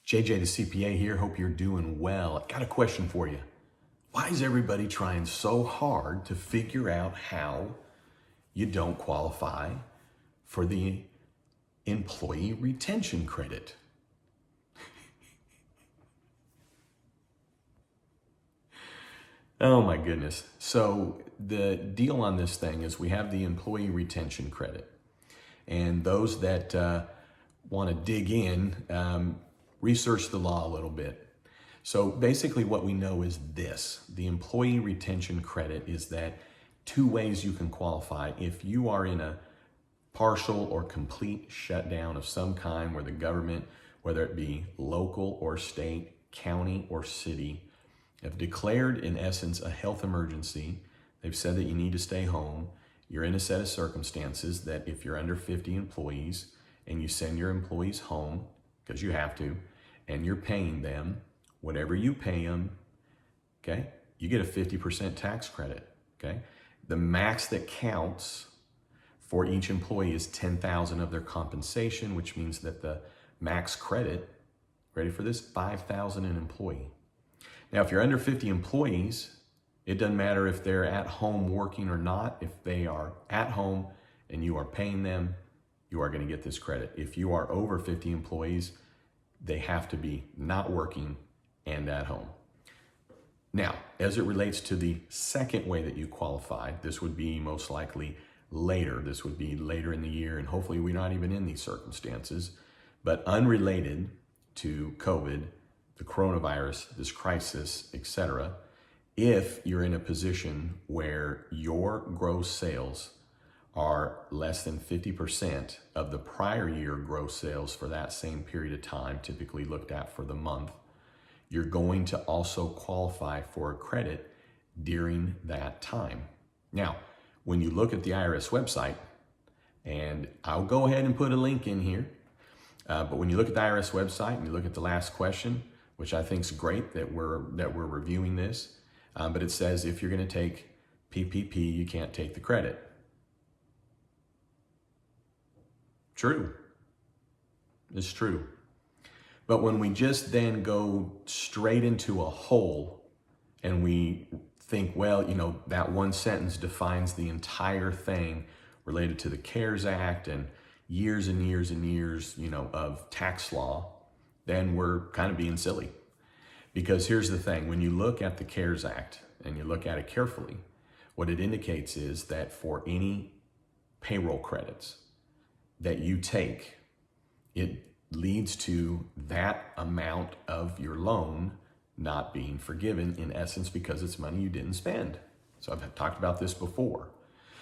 JJ the CPA here. Hope you're doing well. I've got a question for you. Why is everybody trying so hard to figure out how you don't qualify for the employee retention credit? Oh my goodness. So the deal on this thing is we have the employee retention credit. And those that want to dig in, research the law a little bit. So basically what we know is this: the employee retention credit is that two ways you can qualify. If you are in a partial or complete shutdown of some kind where the government, whether it be local or state, county or city, have declared in essence a health emergency. They've said that you need to stay home. You're in a set of circumstances that if you're under 50 employees and you send your employees home, because you have to, and you're paying them, whatever you pay them, okay, you get a 50% tax credit, okay? The max that counts for each employee is $10,000 of their compensation, which means that the max credit, ready for this, $5,000 an employee. Now, if you're under 50 employees, it doesn't matter if they're at home working or not. If they are at home and you are paying them, you are going to get this credit. If you are over 50 employees, they have to be not working and at home. Now, as it relates to the second way that you qualify, this would be most likely later. This would be later in the year, and hopefully we're not even in these circumstances, but unrelated to COVID, the coronavirus, this crisis, etc. If you're in a position where your gross sales are less than 50% of the prior year gross sales for that same period of time, typically looked at for the month, you're going to also qualify for a credit during that time. Now, when you look at the IRS website, and I'll go ahead and put a link in here, but when you look at the IRS website and you look at the last question, which I think is great that we're reviewing this, but it says if you're going to take PPP, you can't take the credit. True. It's true. But when we just then go straight into a hole and we think, well, you know, that one sentence defines the entire thing related to the CARES Act and years and years and years, you know, of tax law, then we're kind of being silly. Because here's the thing, when you look at the CARES Act and you look at it carefully, what it indicates is that for any payroll credits that you take, it leads to that amount of your loan not being forgiven, in essence, because it's money you didn't spend. So I've talked about this before.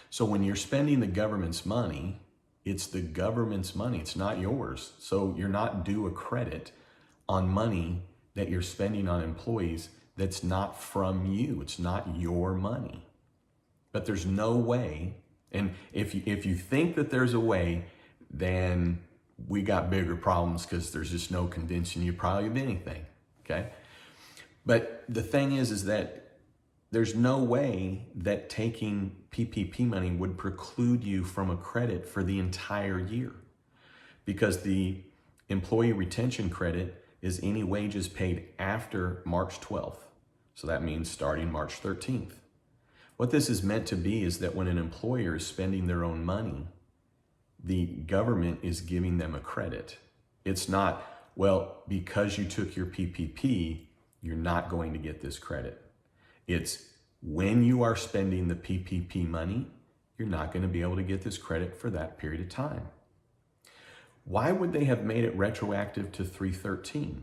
So when you're spending the government's money, it's the government's money, it's not yours. So you're not due a credit on money that you're spending on employees that's not from you, it's not your money. But there's no way, and if you think that there's a way, then we got bigger problems, because there's just no convincing you probably of anything, okay? But the thing is that there's no way that taking PPP money would preclude you from a credit for the entire year, because the employee retention credit is any wages paid after March 12th. So that means starting March 13th. What this is meant to be is that when an employer is spending their own money, the government is giving them a credit. It's not, well, because you took your PPP, you're not going to get this credit. It's when you are spending the PPP money, you're not going to be able to get this credit for that period of time. Why would they have made it retroactive to 3/13?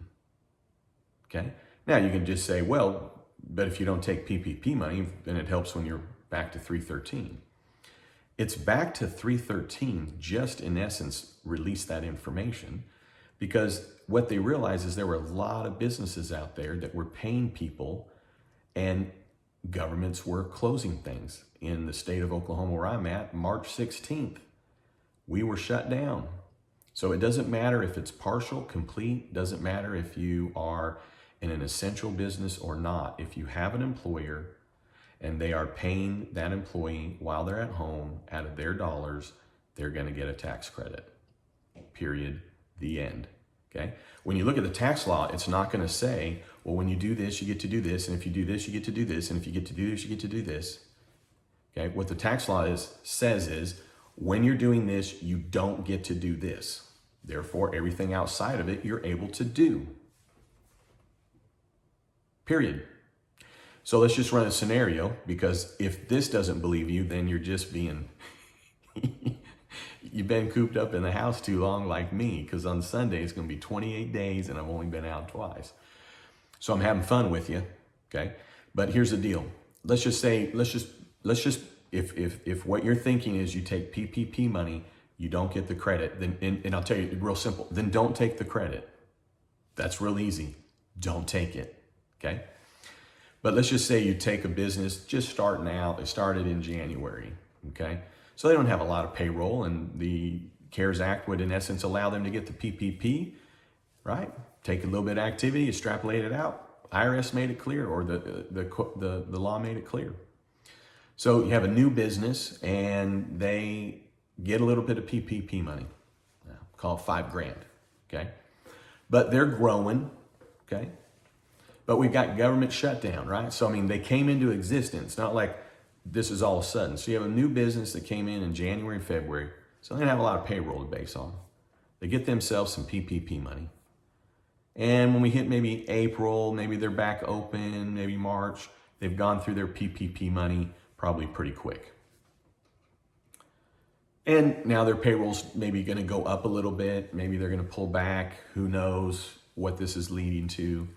Okay. Now you can just say, well, but if you don't take PPP money, then it helps when you're back to 3/13. It's back to 3/13, just in essence, release that information, because what they realized is there were a lot of businesses out there that were paying people and governments were closing things. In the state of Oklahoma where I'm at, March 16th, we were shut down. So it doesn't matter if it's partial, complete, doesn't matter if you are in an essential business or not. If you have an employer and they are paying that employee while they're at home out of their dollars, they're going to get a tax credit. Period. The end. Okay. When you look at the tax law, it's not going to say, well, when you do this, you get to do this. And if you do this, you get to do this. And if you get to do this, you get to do this. Okay. What the tax law says is when you're doing this, you don't get to do this. Therefore, everything outside of it, you're able to do. Period. So let's just run a scenario, because if this doesn't believe you, then you're just being, you've been cooped up in the house too long like me, because on Sunday it's going to be 28 days and I've only been out twice. So I'm having fun with you, okay? But here's the deal. Let's just say, if what you're thinking is you take PPP money, you don't get the credit, then, and I'll tell you, real simple, then don't take the credit. That's real easy. Don't take it, okay? But let's just say you take a business just starting out, they started in January, okay? So they don't have a lot of payroll, and the CARES Act would in essence allow them to get the PPP, right? Take a little bit of activity, extrapolate it out. IRS made it clear, or the law made it clear. So you have a new business and they get a little bit of PPP money, call it $5,000, okay? But they're growing, okay? But we've got government shutdown, right? So, I mean, they came into existence, not like this is all of a sudden. So you have a new business that came in January and February. So they don't have a lot of payroll to base on. They get themselves some PPP money. And when we hit maybe April, maybe they're back open, maybe March, they've gone through their PPP money probably pretty quick. And now their payroll's maybe going to go up a little bit. Maybe they're going to pull back. Who knows what this is leading to.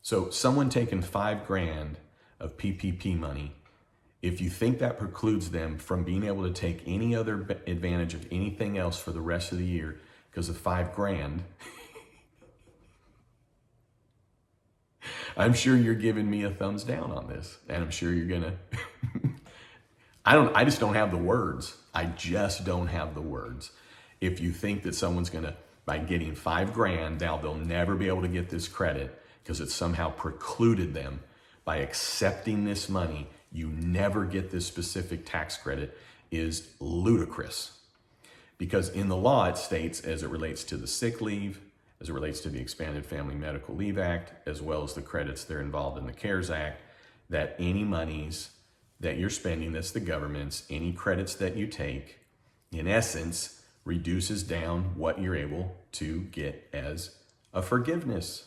So someone taking $5,000 of PPP money, if you think that precludes them from being able to take any other advantage of anything else for the rest of the year because of $5,000, I'm sure you're giving me a thumbs down on this. And I'm sure you're gonna, I just don't have the words. I just don't have the words. If you think that someone's gonna, by getting $5,000, now they'll never be able to get this credit because it somehow precluded them by accepting this money, you never get this specific tax credit, is ludicrous. Because in the law, it states, as it relates to the sick leave, as it relates to the Expanded Family Medical Leave Act, as well as the credits that are involved in the CARES Act, that any monies that you're spending, that's the government's, any credits that you take, in essence, reduces down what you're able to get as a forgiveness.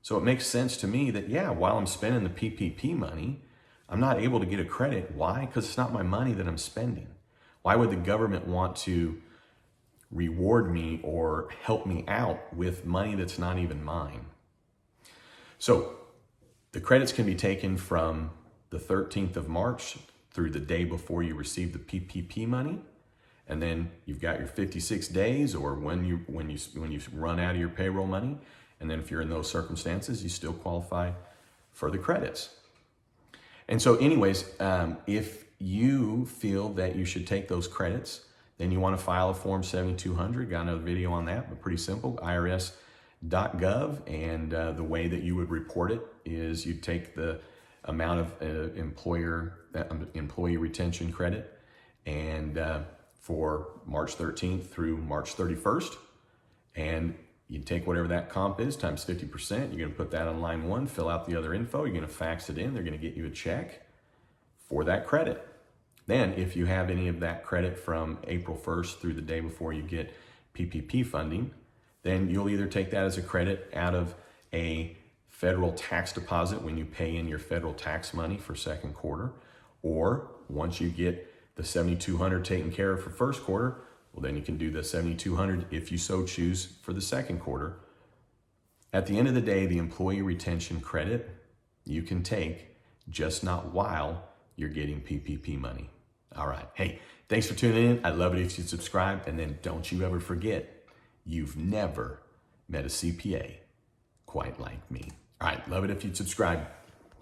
So it makes sense to me that, yeah, while I'm spending the PPP money, I'm not able to get a credit. Why? Because it's not my money that I'm spending. Why would the government want to reward me or help me out with money that's not even mine? So the credits can be taken from the 13th of March through the day before you receive the PPP money. And then you've got your 56 days or when you run out of your payroll money. And then if you're in those circumstances, you still qualify for the credits. And so anyways, if you feel that you should take those credits, then you want to file a Form 7200. Got another video on that, but pretty simple, irs.gov. And the way that you would report it is you take the amount of employee retention credit and for March 13th through March 31st. And you take whatever that comp is times 50%. You're going to put that on line 1, fill out the other info. You're going to fax it in. They're going to get you a check for that credit. Then if you have any of that credit from April 1st through the day before you get PPP funding, then you'll either take that as a credit out of a federal tax deposit when you pay in your federal tax money for second quarter, or once you get the 7,200 taken care of for first quarter, well, then you can do the 7,200 if you so choose for the second quarter. At the end of the day, the employee retention credit you can take, just not while you're getting PPP money. All right. Hey, thanks for tuning in. I'd love it if you'd subscribe. And then don't you ever forget, you've never met a CPA quite like me. All right. Love it if you'd subscribe.